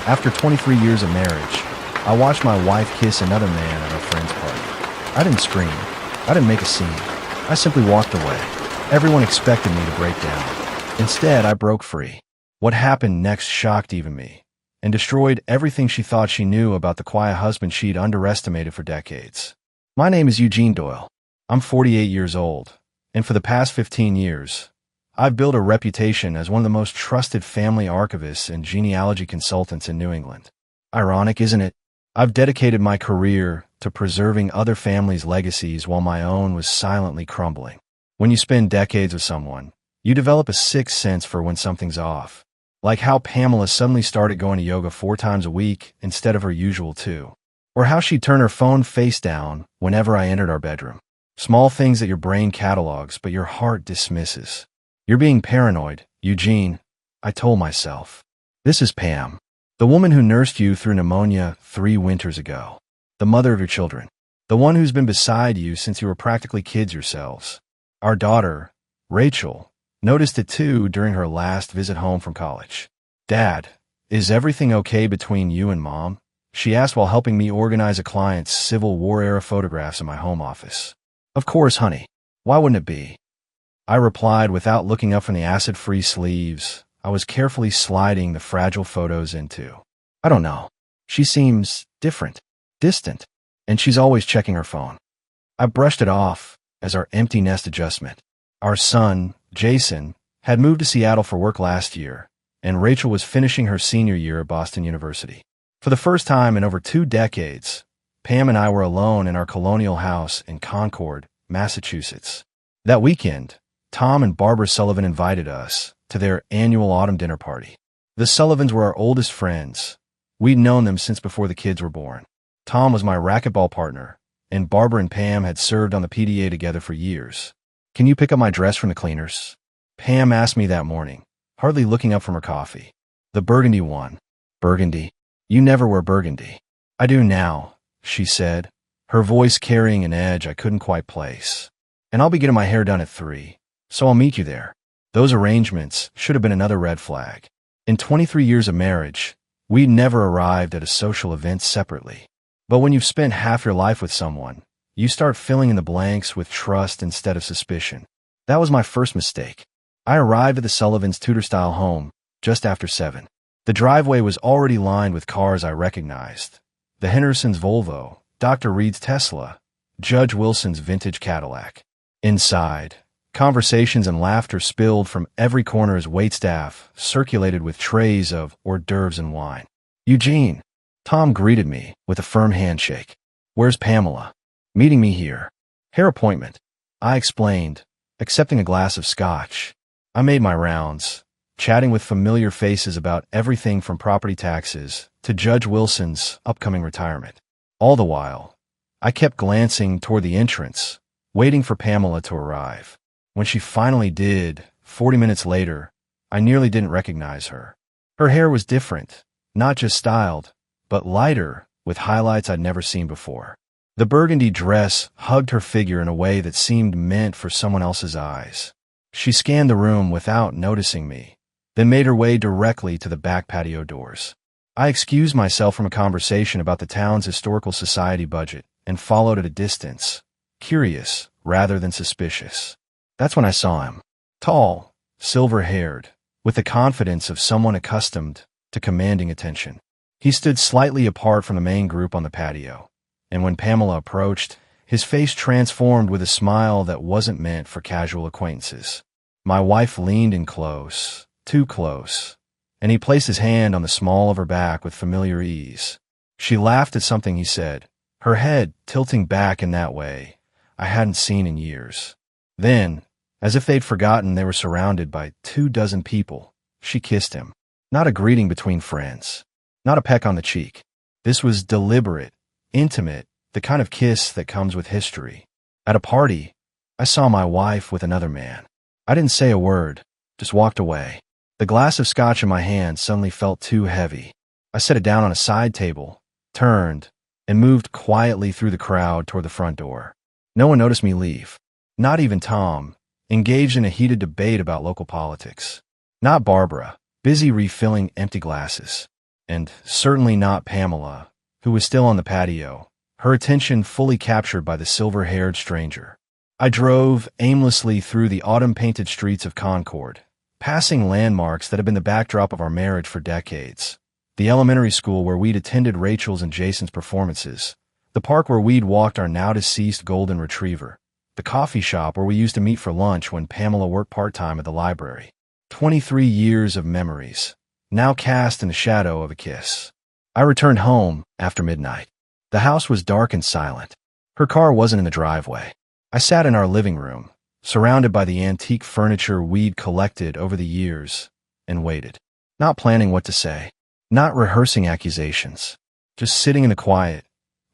After 23 years of marriage, I watched my wife kiss another man at our friend's party. I didn't scream. I didn't make a scene. I simply walked away. Everyone expected me to break down. Instead, I broke free. What happened next shocked even me, and destroyed everything she thought she knew about the quiet husband she'd underestimated for decades. My name is Eugene Doyle. I'm 48 years old, and for the past 15 years, I've built a reputation as one of the most trusted family archivists and genealogy consultants in New England. Ironic, isn't it? I've dedicated my career to preserving other families' legacies while my own was silently crumbling. When you spend decades with someone, you develop a sixth sense for when something's off. Like how Pamela suddenly started going to yoga 4 times a week instead of her usual 2. Or how she'd turn her phone face down whenever I entered our bedroom. Small things that your brain catalogs but your heart dismisses. You're being paranoid, Eugene, I told myself. This is Pam, the woman who nursed you through pneumonia 3 winters ago. The mother of your children. The one who's been beside you since you were practically kids yourselves. Our daughter, Rachel, noticed it too during her last visit home from college. Dad, is everything okay between you and Mom? She asked while helping me organize a client's Civil War-era photographs in my home office. Of course, honey. Why wouldn't it be? I replied without looking up from the acid-free sleeves I was carefully sliding the fragile photos into. I don't know. She seems different, distant, and she's always checking her phone. I brushed it off as our empty nest adjustment. Our son, Jason, had moved to Seattle for work last year, and Rachel was finishing her senior year at Boston University. For the first time in over 2 decades, Pam and I were alone in our colonial house in Concord, Massachusetts. That weekend, Tom and Barbara Sullivan invited us to their annual autumn dinner party. The Sullivans were our oldest friends. We'd known them since before the kids were born. Tom was my racquetball partner, and Barbara and Pam had served on the PDA together for years. Can you pick up my dress from the cleaners? Pam asked me that morning, hardly looking up from her coffee. The burgundy one. Burgundy? You never wear burgundy. I do now, she said, her voice carrying an edge I couldn't quite place. And I'll be getting my hair done at 3. So I'll meet you there. Those arrangements should have been another red flag. In 23 years of marriage, we'd never arrived at a social event separately. But when you've spent half your life with someone, you start filling in the blanks with trust instead of suspicion. That was my first mistake. I arrived at the Sullivans' Tudor-style home just after 7. The driveway was already lined with cars I recognized. The Hendersons' Volvo, Dr. Reed's Tesla, Judge Wilson's vintage Cadillac. Inside, conversations and laughter spilled from every corner as waitstaff circulated with trays of hors d'oeuvres and wine. Eugene, Tom greeted me with a firm handshake. Where's Pamela? Meeting me here. Hair appointment, I explained, accepting a glass of scotch. I made my rounds, chatting with familiar faces about everything from property taxes to Judge Wilson's upcoming retirement. All the while, I kept glancing toward the entrance, waiting for Pamela to arrive. When she finally did, 40 minutes later, I nearly didn't recognize her. Her hair was different, not just styled, but lighter, with highlights I'd never seen before. The burgundy dress hugged her figure in a way that seemed meant for someone else's eyes. She scanned the room without noticing me, then made her way directly to the back patio doors. I excused myself from a conversation about the town's historical society budget and followed at a distance, curious rather than suspicious. That's when I saw him. Tall, silver-haired, with the confidence of someone accustomed to commanding attention. He stood slightly apart from the main group on the patio, and when Pamela approached, his face transformed with a smile that wasn't meant for casual acquaintances. My wife leaned in close, too close, and he placed his hand on the small of her back with familiar ease. She laughed at something he said, her head tilting back in that way I hadn't seen in years. Then, as if they'd forgotten they were surrounded by 24 people, she kissed him. Not a greeting between friends. Not a peck on the cheek. This was deliberate, intimate, the kind of kiss that comes with history. At a party, I saw my wife with another man. I didn't say a word, just walked away. The glass of scotch in my hand suddenly felt too heavy. I set it down on a side table, turned, and moved quietly through the crowd toward the front door. No one noticed me leave. Not even Tom, engaged in a heated debate about local politics. Not Barbara, busy refilling empty glasses. and certainly not Pamela, who was still on the patio, her attention fully captured by the silver-haired stranger. I drove aimlessly through the autumn-painted streets of Concord, passing landmarks that had been the backdrop of our marriage for decades. The elementary school where we'd attended Rachel's and Jason's performances, the park where we'd walked our now-deceased golden retriever, the coffee shop where we used to meet for lunch when Pamela worked part-time at the library. 23 years of memories, now cast in the shadow of a kiss. I returned home after midnight. The house was dark and silent. Her car wasn't in the driveway. I sat in our living room, surrounded by the antique furniture we'd collected over the years, and waited, not planning what to say, not rehearsing accusations, just sitting in the quiet,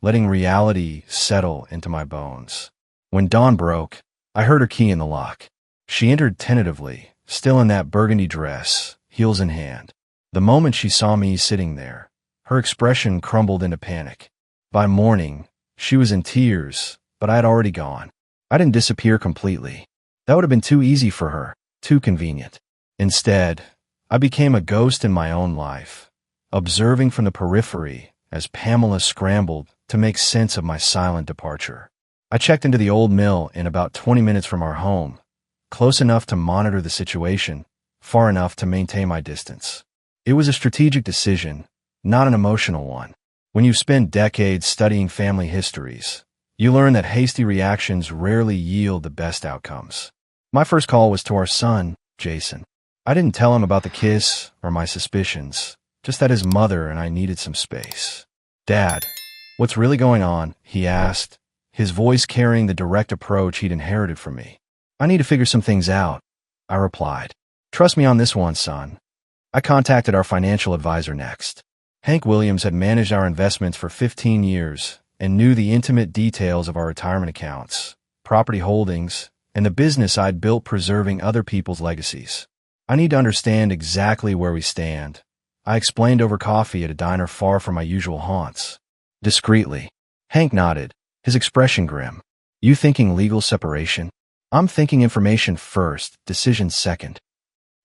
letting reality settle into my bones. When dawn broke, I heard her key in the lock. She entered tentatively, still in that burgundy dress, heels in hand. The moment she saw me sitting there, her expression crumbled into panic. By morning, she was in tears, but I had already gone. I didn't disappear completely. That would have been too easy for her, too convenient. Instead, I became a ghost in my own life, observing from the periphery as Pamela scrambled to make sense of my silent departure. I checked into the old mill in about 20 minutes from our home, close enough to monitor the situation, far enough to maintain my distance. It was a strategic decision, not an emotional one. When you spend decades studying family histories, you learn that hasty reactions rarely yield the best outcomes. My first call was to our son, Jason. I didn't tell him about the kiss or my suspicions, just that his mother and I needed some space. "Dad, what's really going on?" he asked, his voice carrying the direct approach he'd inherited from me. "I need to figure some things out," I replied. "Trust me on this one, son." I contacted our financial advisor next. Hank Williams had managed our investments for 15 years and knew the intimate details of our retirement accounts, property holdings, and the business I'd built preserving other people's legacies. "I need to understand exactly where we stand," I explained over coffee at a diner far from my usual haunts. Discreetly, Hank nodded, his expression grim. "You thinking legal separation?" "I'm thinking information first, decision second."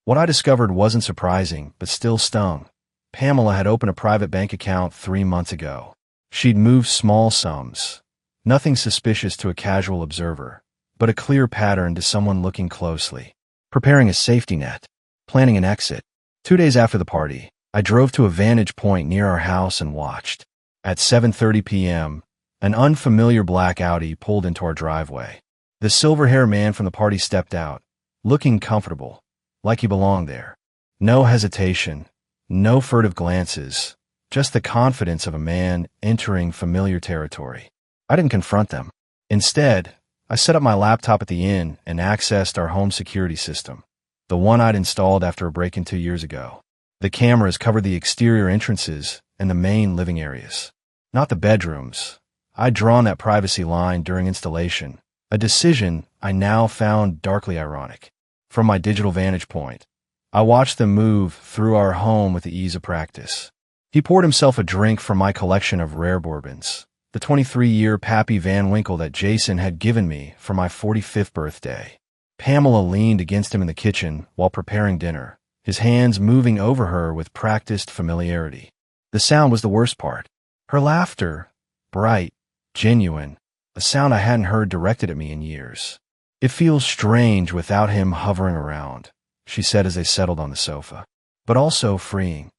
What I discovered wasn't surprising, but still stung. Pamela had opened a private bank account 3 months ago. She'd moved small sums, nothing suspicious to a casual observer, but a clear pattern to someone looking closely. Preparing a safety net, planning an exit. 2 days after the party, I drove to a vantage point near our house and watched. At 7:30 p.m., an unfamiliar black Audi pulled into our driveway. The silver-haired man from the party stepped out, looking comfortable, like he belonged there. No hesitation, no furtive glances, just the confidence of a man entering familiar territory. I didn't confront them. Instead, I set up my laptop at the inn and accessed our home security system, the one I'd installed after a break-in 2 years ago. The cameras covered the exterior entrances and the main living areas, not the bedrooms. I'd drawn that privacy line during installation, a decision I now found darkly ironic. From my digital vantage point, I watched them move through our home with the ease of practice. He poured himself a drink from my collection of rare bourbons, the 23-year Pappy Van Winkle that Jason had given me for my 45th birthday. Pamela leaned against him in the kitchen while preparing dinner, his hands moving over her with practiced familiarity. The sound was the worst part. Her laughter, bright, genuine, a sound I hadn't heard directed at me in years. "It feels strange without him hovering around," she said as they settled on the sofa, "but also freeing."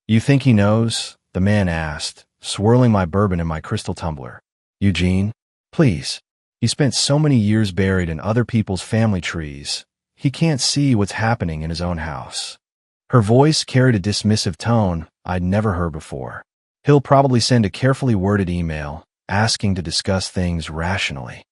"You think he knows?" the man asked, swirling my bourbon in my crystal tumbler. "Eugene, please. He spent so many years buried in other people's family trees, he can't see what's happening in his own house." Her voice carried a dismissive tone I'd never heard before. "He'll probably send a carefully worded email, asking to discuss things rationally."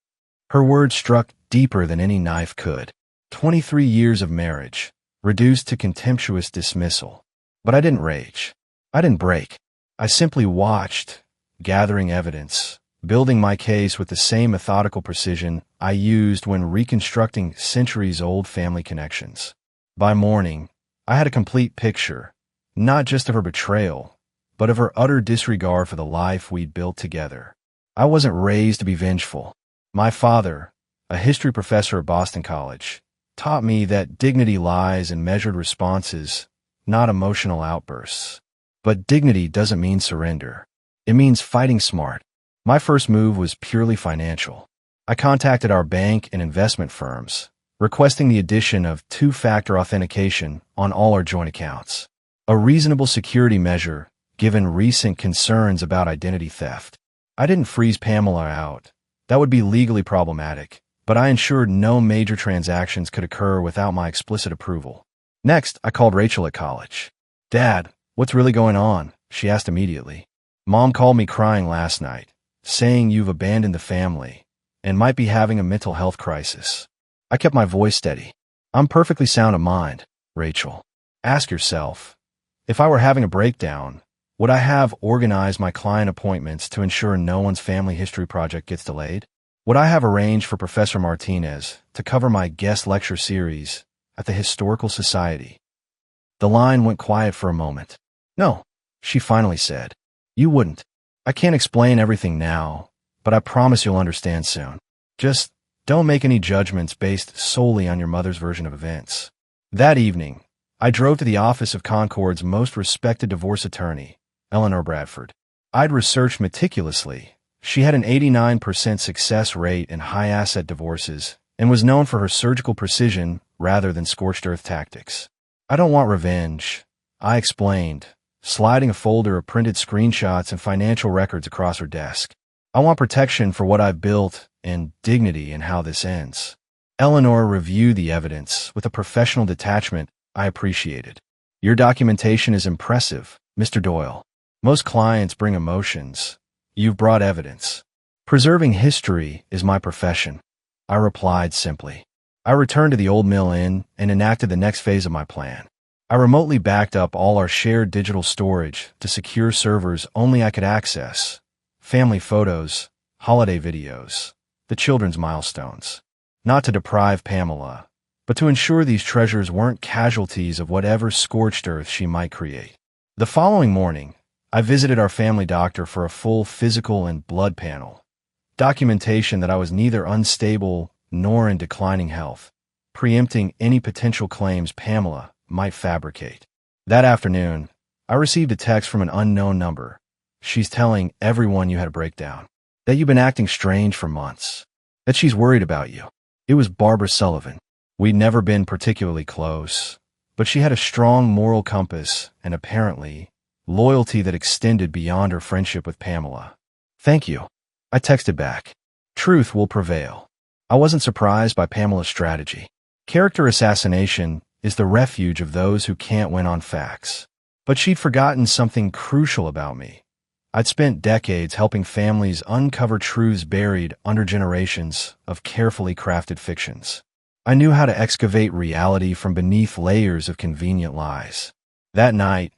Her words struck deeper than any knife could. 23 years of marriage, reduced to contemptuous dismissal. But I didn't rage. I didn't break. I simply watched, gathering evidence, building my case with the same methodical precision I used when reconstructing centuries-old family connections. By morning, I had a complete picture, not just of her betrayal, but of her utter disregard for the life we'd built together. I wasn't raised to be vengeful. My father, a history professor at Boston College, taught me that dignity lies in measured responses, not emotional outbursts. But dignity doesn't mean surrender. It means fighting smart. My first move was purely financial. I contacted our bank and investment firms, requesting the addition of two-factor authentication on all our joint accounts. A reasonable security measure, given recent concerns about identity theft. I didn't freeze Pamela out. That would be legally problematic, but I ensured no major transactions could occur without my explicit approval. Next, I called Rachel at college. "Dad, what's really going on?" she asked immediately. "Mom called me crying last night, saying you've abandoned the family and might be having a mental health crisis." I kept my voice steady. "I'm perfectly sound of mind, Rachel. Ask yourself, if I were having a breakdown, would I have organized my client appointments to ensure no one's family history project gets delayed? Would I have arranged for Professor Martinez to cover my guest lecture series at the Historical Society?" The line went quiet for a moment. "No," she finally said. "You wouldn't. I can't explain everything now, but I promise you'll understand soon. Just don't make any judgments based solely on your mother's version of events." That evening, I drove to the office of Concord's most respected divorce attorney, Eleanor Bradford. I'd researched meticulously. She had an 89% success rate in high-asset divorces and was known for her surgical precision rather than scorched-earth tactics. "I don't want revenge," I explained, sliding a folder of printed screenshots and financial records across her desk. "I want protection for what I've built and dignity in how this ends." Eleanor reviewed the evidence with a professional detachment I appreciated. "Your documentation is impressive, Mr. Doyle. Most clients bring emotions. You've brought evidence. Preserving history is my profession," I replied simply. I returned to the Old Mill Inn and enacted the next phase of my plan. I remotely backed up all our shared digital storage to secure servers only I could access: family photos, holiday videos, the children's milestones. Not to deprive Pamela, but to ensure these treasures weren't casualties of whatever scorched earth she might create. The following morning, I visited our family doctor for a full physical and blood panel, documentation that I was neither unstable nor in declining health, preempting any potential claims Pamela might fabricate. That afternoon, I received a text from an unknown number. "She's telling everyone you had a breakdown, that you've been acting strange for months, that she's worried about you." It was Barbara Sullivan. We'd never been particularly close, but she had a strong moral compass and apparently loyalty that extended beyond her friendship with Pamela. "Thank you," I texted back. Truth will prevail. I wasn't surprised by Pamela's strategy. Character assassination is the refuge of those who can't win on facts. But she'd forgotten something crucial about me. I'd spent decades helping families uncover truths buried under generations of carefully crafted fictions. I knew how to excavate reality from beneath layers of convenient lies. That night,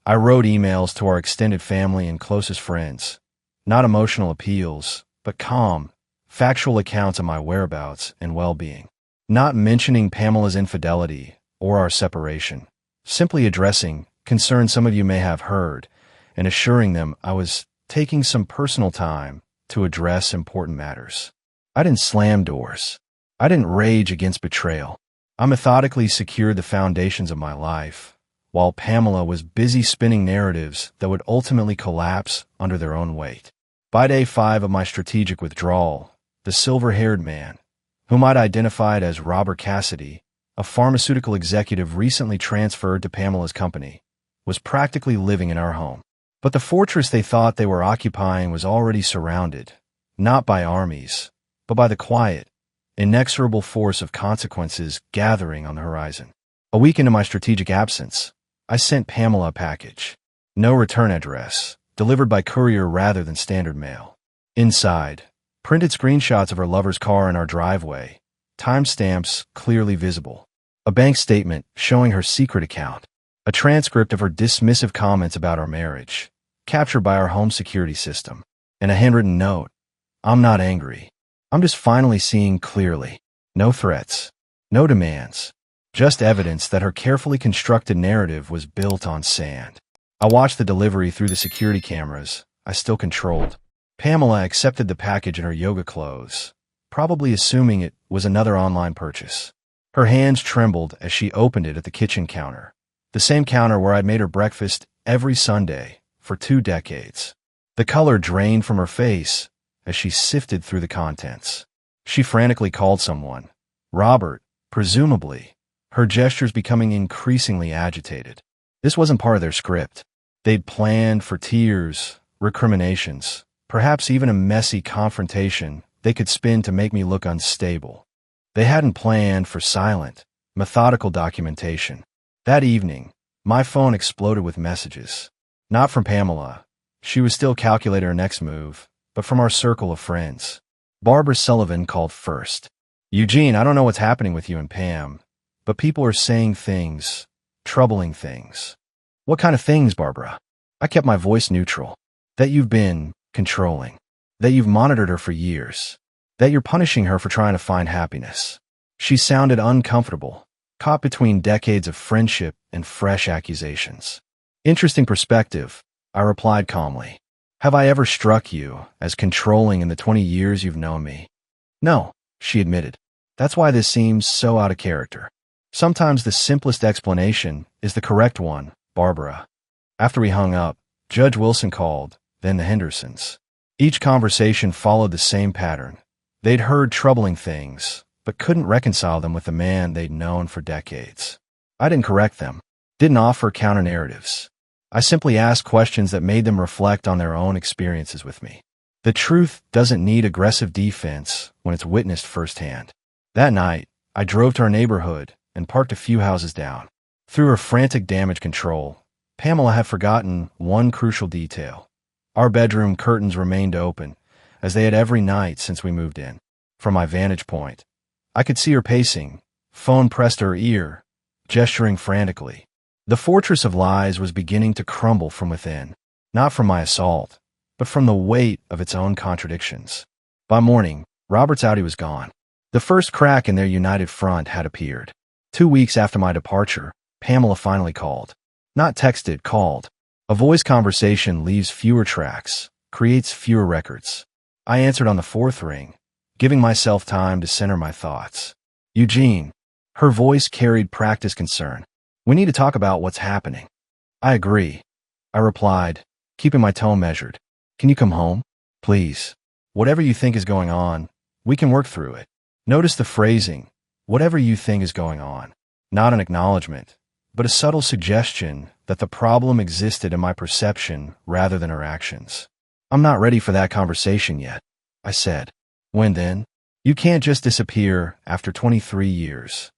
I wrote emails to our extended family and closest friends. Not emotional appeals, but calm, factual accounts of my whereabouts and well-being. Not mentioning Pamela's infidelity or our separation. Simply addressing concerns some of you may have heard and assuring them I was taking some personal time to address important matters. I didn't slam doors. I didn't rage against betrayal. I methodically secured the foundations of my life, while Pamela was busy spinning narratives that would ultimately collapse under their own weight. By day 5 of my strategic withdrawal, the silver-haired man, whom I'd identified as Robert Cassidy, a pharmaceutical executive recently transferred to Pamela's company, was practically living in our home. But the fortress they thought they were occupying was already surrounded, not by armies, but by the quiet, inexorable force of consequences gathering on the horizon. A week into my strategic absence, I sent Pamela a package. No return address, delivered by courier rather than standard mail. Inside, printed screenshots of her lover's car in our driveway, timestamps clearly visible, a bank statement showing her secret account, a transcript of her dismissive comments about our marriage, captured by our home security system, and a handwritten note: "I'm not angry. I'm just finally seeing clearly." No threats, no demands, just evidence that her carefully constructed narrative was built on sand. I watched the delivery through the security cameras I still controlled. Pamela accepted the package in her yoga clothes, probably assuming it was another online purchase. Her hands trembled as she opened it at the kitchen counter, The same counter where I'd made her breakfast every Sunday for 2 decades. The color drained from her face as she sifted through the contents. She frantically called someone. Robert, presumably, her gestures becoming increasingly agitated. This wasn't part of their script. They'd planned for tears, recriminations, perhaps even a messy confrontation they could spin to make me look unstable. They hadn't planned for silent, methodical documentation. That evening, my phone exploded with messages. Not from Pamela. She was still calculating her next move, but from our circle of friends. Barbara Sullivan called first. Eugene, I don't know what's happening with you and Pam, but people are saying things, troubling things. What kind of things, Barbara? I kept my voice neutral. That you've been controlling. That you've monitored her for years. That you're punishing her for trying to find happiness. She sounded uncomfortable, caught between decades of friendship and fresh accusations. Interesting perspective, I replied calmly. Have I ever struck you as controlling in the 20 years you've known me? No, she admitted. That's why this seems so out of character. Sometimes the simplest explanation is the correct one, Barbara. After we hung up, Judge Wilson called, then the Hendersons. Each conversation followed the same pattern. They'd heard troubling things, but couldn't reconcile them with the man they'd known for decades. I didn't correct them, didn't offer counter-narratives. I simply asked questions that made them reflect on their own experiences with me. The truth doesn't need aggressive defense when it's witnessed firsthand. That night, I drove to our neighborhood and parked a few houses down. Through her frantic damage control, Pamela had forgotten one crucial detail. Our bedroom curtains remained open, as they had every night since we moved in. From my vantage point, I could see her pacing, phone pressed to her ear, gesturing frantically. The fortress of lies was beginning to crumble from within, not from my assault, but from the weight of its own contradictions. By morning, Robert's Audi was gone. The first crack in their united front had appeared. 2 weeks after my departure, Pamela finally called. Not texted, called. A voice conversation leaves fewer tracks, creates fewer records. I answered on the 4th ring, giving myself time to center my thoughts. Eugene. Her voice carried practiced concern. We need to talk about what's happening. I agree. I replied, keeping my tone measured. Can you come home? Please. Whatever you think is going on, we can work through it. Notice the phrasing, whatever you think is going on. Not an acknowledgement, but a subtle suggestion that the problem existed in my perception rather than her actions. I'm not ready for that conversation yet, I said. When then? You can't just disappear after 23 years.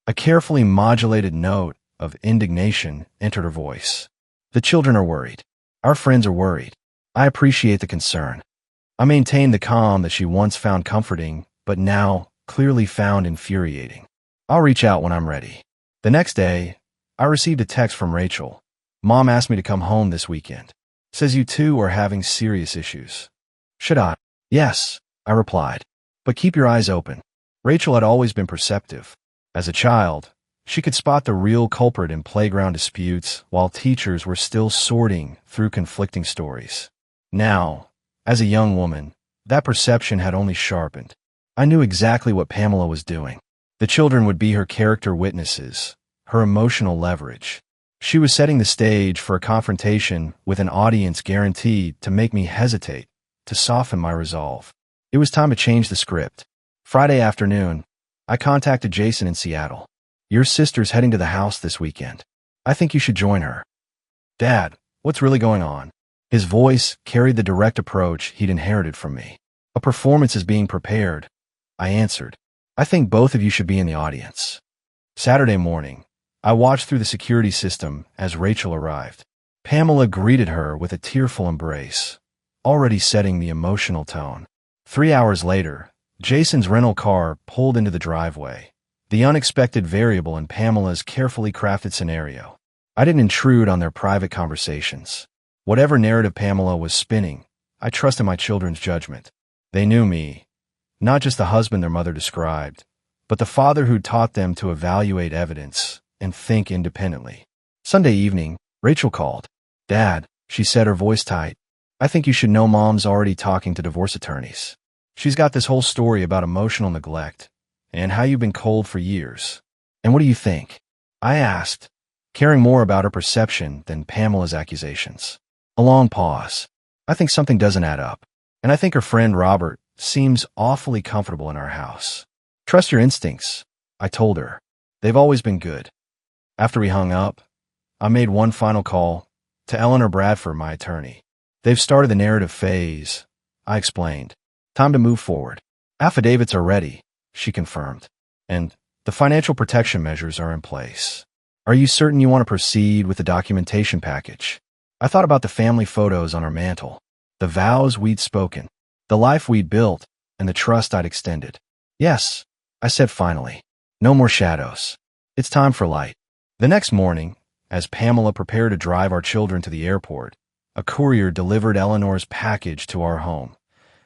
A carefully modulated note of indignation entered her voice. The children are worried. Our friends are worried. I appreciate the concern. I maintained the calm that she once found comforting, but now clearly found infuriating. I'll reach out when I'm ready. The next day, I received a text from Rachel. Mom asked me to come home this weekend. Says you two are having serious issues. Should I? Yes, I replied. But keep your eyes open. Rachel had always been perceptive. As a child, she could spot the real culprit in playground disputes while teachers were still sorting through conflicting stories. Now, as a young woman, that perception had only sharpened. I knew exactly what Pamela was doing. The children would be her character witnesses, her emotional leverage. She was setting the stage for a confrontation with an audience guaranteed to make me hesitate, to soften my resolve. It was time to change the script. Friday afternoon, I contacted Jason in Seattle. Your sister's heading to the house this weekend. I think you should join her. Dad, what's really going on? His voice carried the direct approach he'd inherited from me. A performance is being prepared, I answered. I think both of you should be in the audience. Saturday morning, I watched through the security system as Rachel arrived. Pamela greeted her with a tearful embrace, already setting the emotional tone. 3 hours later, Jason's rental car pulled into the driveway, the unexpected variable in Pamela's carefully crafted scenario. I didn't intrude on their private conversations. Whatever narrative Pamela was spinning, I trusted my children's judgment. They knew me, not just the husband their mother described, but the father who taught them to evaluate evidence and think independently. Sunday evening, Rachel called. Dad, she said, her voice tight. I think you should know Mom's already talking to divorce attorneys. She's got this whole story about emotional neglect and how you've been cold for years. And what do you think? I asked, caring more about her perception than Pamela's accusations. A long pause. I think something doesn't add up. And I think her friend Robert seems awfully comfortable in our house. Trust your instincts, I told her. They've always been good. After we hung up, I made one final call to Eleanor Bradford, my attorney. They've started the narrative phase, I explained. Time to move forward. Affidavits are ready, she confirmed. And the financial protection measures are in place. Are you certain you want to proceed with the documentation package? I thought about the family photos on our mantle, the vows we'd spoken, the life we'd built, and the trust I'd extended. Yes, I said finally. No more shadows. It's time for light. The next morning, as Pamela prepared to drive our children to the airport, a courier delivered Eleanor's package to our home.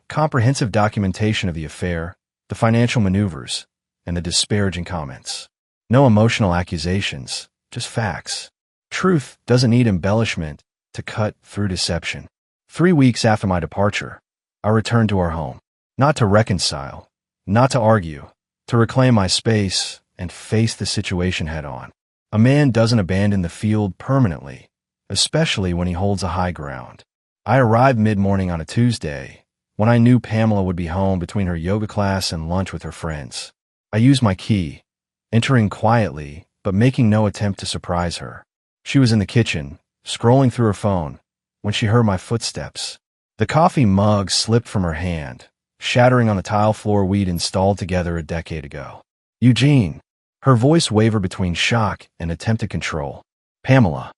Comprehensive documentation of the affair, the financial maneuvers, and the disparaging comments. No emotional accusations, just facts. Truth doesn't need embellishment to cut through deception. 3 weeks after my departure, I returned to our home. Not to reconcile, not to argue, to reclaim my space and face the situation head on. A man doesn't abandon the field permanently, especially when he holds a high ground. I arrived mid-morning on a Tuesday, when I knew Pamela would be home between her yoga class and lunch with her friends. I used my key, entering quietly but making no attempt to surprise her. She was in the kitchen, scrolling through her phone, when she heard my footsteps. The coffee mug slipped from her hand, shattering on the tile floor we'd installed together a decade ago. Eugene. Her voice wavered between shock and attempted control. Pamela.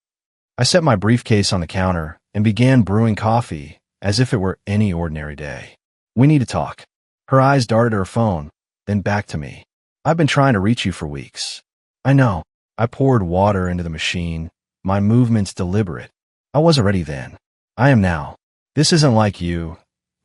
I set my briefcase on the counter and began brewing coffee as if it were any ordinary day. We need to talk. Her eyes darted at her phone, then back to me. I've been trying to reach you for weeks. I know. I poured water into the machine, my movements deliberate. I wasn't ready then. I am now. This isn't like you,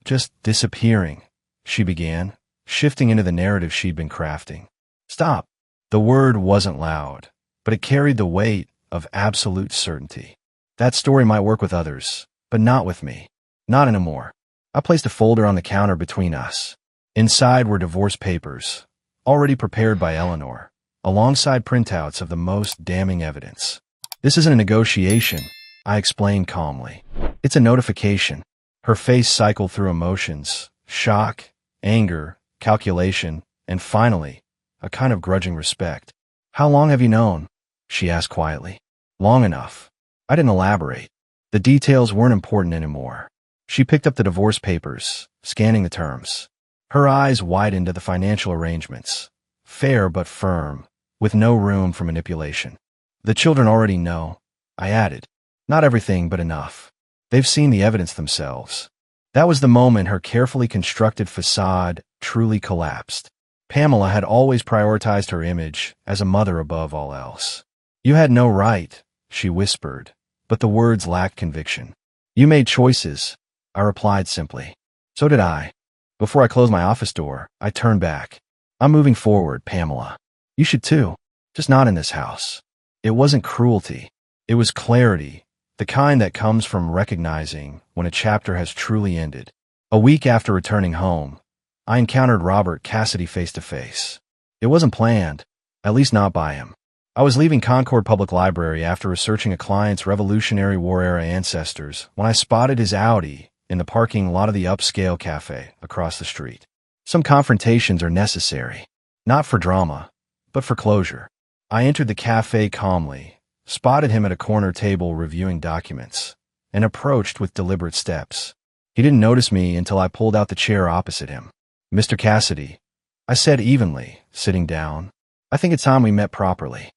just disappearing, she began, shifting into the narrative she'd been crafting. Stop. The word wasn't loud, but it carried the weight of absolute certainty. That story might work with others, but not with me. Not anymore. I placed a folder on the counter between us. Inside were divorce papers, already prepared by Eleanor, alongside printouts of the most damning evidence. This isn't a negotiation, I explained calmly. It's a notification. Her face cycled through emotions, shock, anger, calculation, and finally, a kind of grudging respect. How long have you known? She asked quietly. Long enough. I didn't elaborate. The details weren't important anymore. She picked up the divorce papers, scanning the terms. Her eyes widened to the financial arrangements. Fair but firm, with no room for manipulation. The children already know, I added. Not everything, but enough. They've seen the evidence themselves. That was the moment her carefully constructed facade truly collapsed. Pamela had always prioritized her image as a mother above all else. You had no right, she whispered, but the words lacked conviction. You made choices, I replied simply. So did I. Before I closed my office door, I turned back. I'm moving forward, Pamela. You should too, just not in this house. It wasn't cruelty. It was clarity, the kind that comes from recognizing when a chapter has truly ended. A week after returning home, I encountered Robert Cassidy face to face. It wasn't planned, at least not by him. I was leaving Concord Public Library after researching a client's Revolutionary War-era ancestors when I spotted his Audi in the parking lot of the upscale cafe across the street. Some confrontations are necessary, not for drama, but for closure. I entered the cafe calmly, spotted him at a corner table reviewing documents, and approached with deliberate steps. He didn't notice me until I pulled out the chair opposite him. Mr. Cassidy, I said evenly, sitting down, I think it's time we met properly.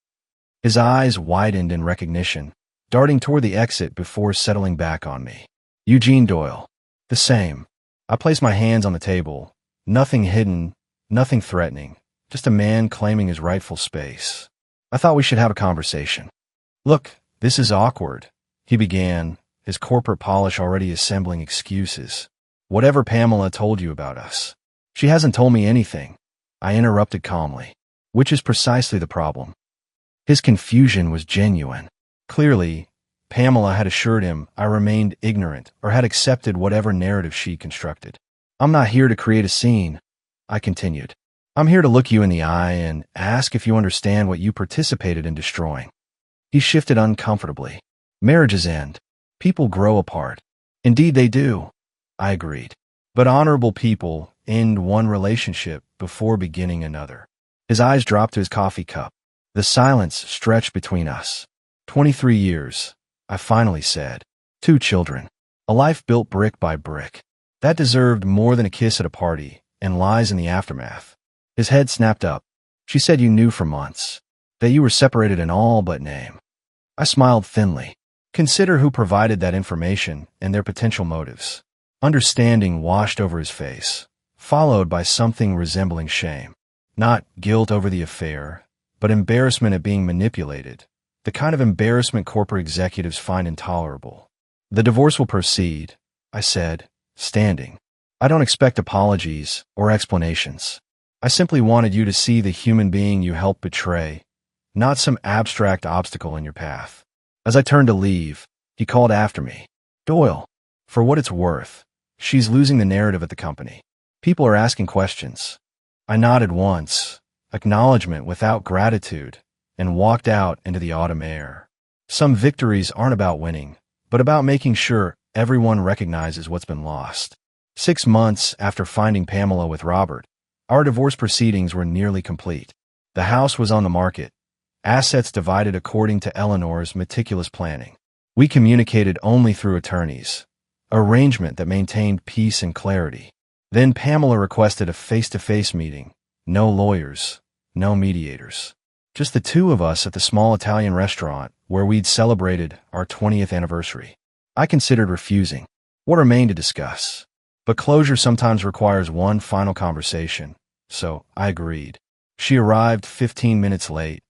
His eyes widened in recognition, darting toward the exit before settling back on me. Eugene Doyle. The same. I placed my hands on the table. Nothing hidden, nothing threatening, just a man claiming his rightful space. I thought we should have a conversation. Look, this is awkward, he began, his corporate polish already assembling excuses. Whatever Pamela told you about us. She hasn't told me anything, I interrupted calmly, which is precisely the problem. His confusion was genuine. Clearly, Pamela had assured him I remained ignorant or had accepted whatever narrative she constructed. I'm not here to create a scene, I continued. I'm here to look you in the eye and ask if you understand what you participated in destroying. He shifted uncomfortably. Marriages end. People grow apart. Indeed they do, I agreed. But honorable people end one relationship before beginning another. His eyes dropped to his coffee cup. The silence stretched between us. 23 years, I finally said. 2 children. A life built brick by brick. That deserved more than a kiss at a party and lies in the aftermath. His head snapped up. She said you knew for months, that you were separated in all but name. I smiled thinly. Consider who provided that information and their potential motives. Understanding washed over his face, followed by something resembling shame. Not guilt over the affair, but embarrassment at being manipulated, the kind of embarrassment corporate executives find intolerable. The divorce will proceed, I said, standing. I don't expect apologies or explanations. I simply wanted you to see the human being you helped betray, not some abstract obstacle in your path. As I turned to leave, he called after me. Doyle, for what it's worth, she's losing the narrative at the company. People are asking questions. I nodded once, acknowledgement without gratitude, and walked out into the autumn air. Some victories aren't about winning, but about making sure everyone recognizes what's been lost. 6 months after finding Pamela with Robert, our divorce proceedings were nearly complete. The house was on the market, assets divided according to Eleanor's meticulous planning. We communicated only through attorneys, arrangement that maintained peace and clarity. Then Pamela requested a face-to-face meeting. No lawyers, no mediators. Just the 2 of us at the small Italian restaurant where we'd celebrated our 20th anniversary. I considered refusing. What remained to discuss? But closure sometimes requires one final conversation, so I agreed. She arrived 15 minutes late,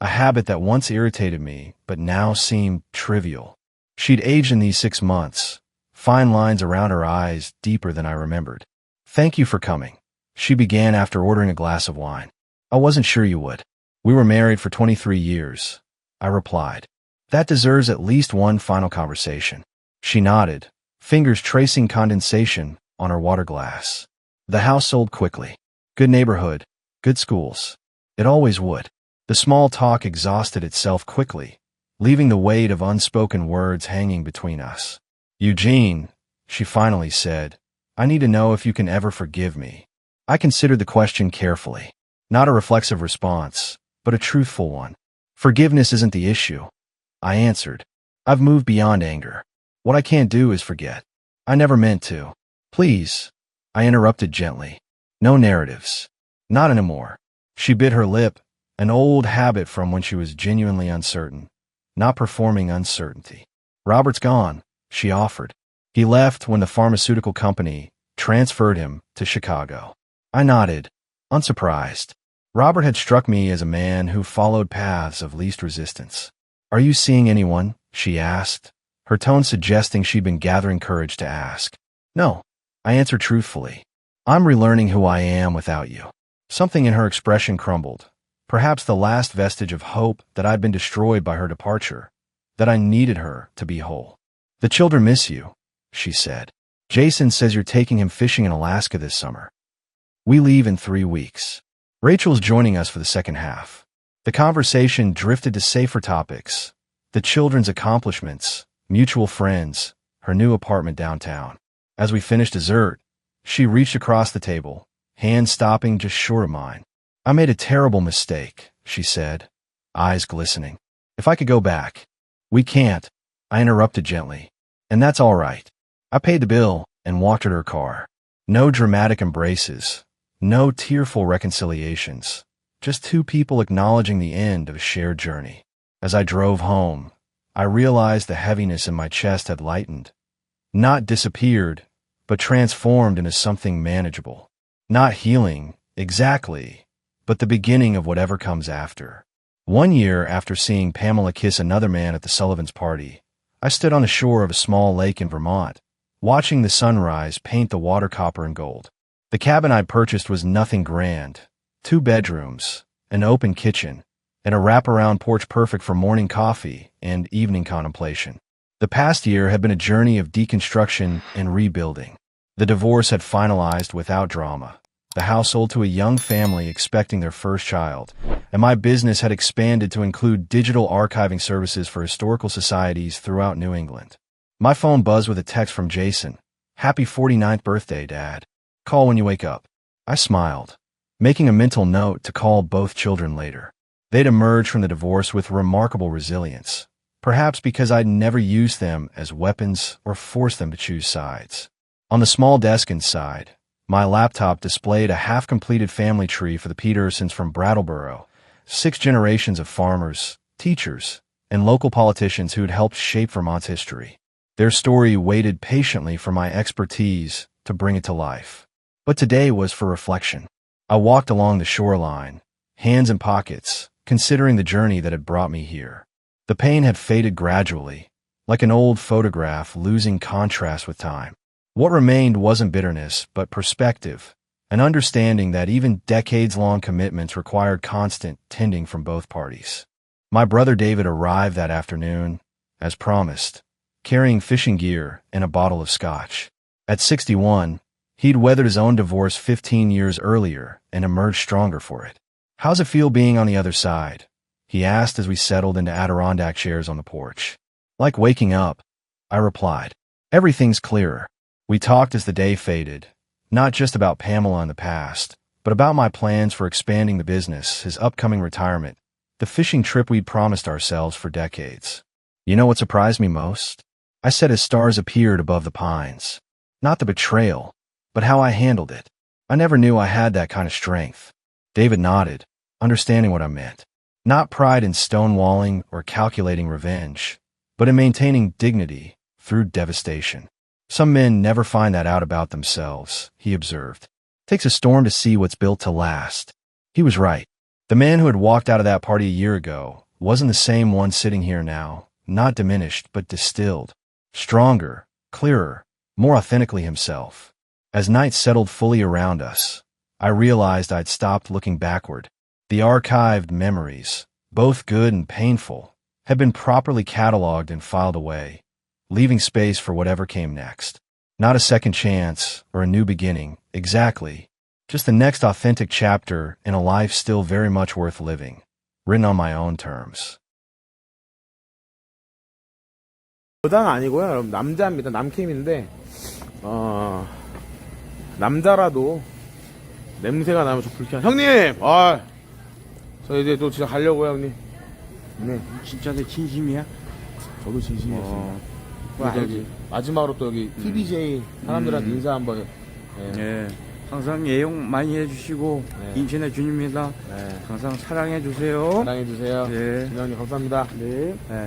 a habit that once irritated me but now seemed trivial. She'd aged in these 6 months, fine lines around her eyes deeper than I remembered. Thank you for coming, she began after ordering a glass of wine. I wasn't sure you would. We were married for 23 years, I replied. That deserves at least one final conversation. She nodded, fingers tracing condensation on her water glass. The house sold quickly. Good neighborhood, good schools. It always would. The small talk exhausted itself quickly, leaving the weight of unspoken words hanging between us. Eugene, she finally said, I need to know if you can ever forgive me. I considered the question carefully. Not a reflexive response, but a truthful one. Forgiveness isn't the issue, I answered. I've moved beyond anger. What I can't do is forget. I never meant to. Please, I interrupted gently. No narratives. Not anymore. She bit her lip, an old habit from when she was genuinely uncertain, not performing uncertainty. Robert's gone, she offered. He left when the pharmaceutical company transferred him to Chicago. I nodded, unsurprised. Robert had struck me as a man who followed paths of least resistance. Are you seeing anyone? She asked, her tone suggesting she'd been gathering courage to ask. No, I answered truthfully. I'm relearning who I am without you. Something in her expression crumbled, perhaps the last vestige of hope that I'd been destroyed by her departure, that I needed her to be whole. The children miss you, she said. Jason says you're taking him fishing in Alaska this summer. We leave in 3 weeks. Rachel's joining us for the second half. The conversation drifted to safer topics, the children's accomplishments, mutual friends, her new apartment downtown. As we finished dessert, she reached across the table, hand stopping just short of mine. I made a terrible mistake, she said, eyes glistening. If I could go back. We can't, I interrupted gently. And that's all right. I paid the bill and walked her to her car. No dramatic embraces, no tearful reconciliations, just 2 people acknowledging the end of a shared journey. As I drove home, I realized the heaviness in my chest had lightened, not disappeared, but transformed into something manageable. Not healing, exactly, but the beginning of whatever comes after. 1 year after seeing Pamela kiss another man at the Sullivans' party, I stood on the shore of a small lake in Vermont, watching the sunrise paint the water copper and gold. The cabin I'd purchased was nothing grand. 2 bedrooms, an open kitchen, and a wraparound porch perfect for morning coffee and evening contemplation. The past year had been a journey of deconstruction and rebuilding. The divorce had finalized without drama. the household to a young family expecting their first child, and my business had expanded to include digital archiving services for historical societies throughout New England. My phone buzzed with a text from Jason. "Happy 49th birthday, Dad. Call when you wake up." I smiled, making a mental note to call both children later. They'd emerged from the divorce with remarkable resilience, perhaps because I'd never used them as weapons or forced them to choose sides. On the small desk inside, my laptop displayed a half-completed family tree for the Petersons from Brattleboro, 6 generations of farmers, teachers, and local politicians who had helped shape Vermont's history. Their story waited patiently for my expertise to bring it to life. But today was for reflection. I walked along the shoreline, hands in pockets, considering the journey that had brought me here. The pain had faded gradually, like an old photograph losing contrast with time. What remained wasn't bitterness, but perspective, an understanding that even decades-long commitments required constant tending from both parties. My brother David arrived that afternoon, as promised, carrying fishing gear and a bottle of scotch. At 61, he'd weathered his own divorce 15 years earlier and emerged stronger for it. "How's it feel being on the other side?" he asked as we settled into Adirondack chairs on the porch. "Like waking up," I replied. "Everything's clearer." We talked as the day faded, not just about Pamela in the past, but about my plans for expanding the business, his upcoming retirement, the fishing trip we'd promised ourselves for decades. "You know what surprised me most?" I said as stars appeared above the pines. "Not the betrayal, but how I handled it. I never knew I had that kind of strength." David nodded, understanding what I meant. Not pride in stonewalling or calculating revenge, but in maintaining dignity through devastation. "Some men never find that out about themselves," he observed. "Takes a storm to see what's built to last." He was right. The man who had walked out of that party a year ago wasn't the same one sitting here now, not diminished, but distilled. Stronger, clearer, more authentically himself. As night settled fully around us, I realized I'd stopped looking backward. The archived memories, both good and painful, had been properly cataloged and filed away, leaving space for whatever came next. Not a second chance or a new beginning, exactly. Just the next authentic chapter in a life still very much worth living, written on my own terms. 여자는 아니고요, 여러분. 남자입니다. 남캠인데, 남자라도 냄새가 나면 좀 불쾌한. 형님! 저 이제 또 진짜 가려고요, 형님. 네. 진짜 내 진심이야? 저도 진심이었습니다. 알지. 마지막으로 또 여기 TBJ 사람들한테 인사 한번. 네. 항상 애용 많이 해주시고, 네. 인천의 주님입니다. 네. 항상 사랑해주세요. 사랑해주세요. 네. 진영님 감사합니다. 네. 네.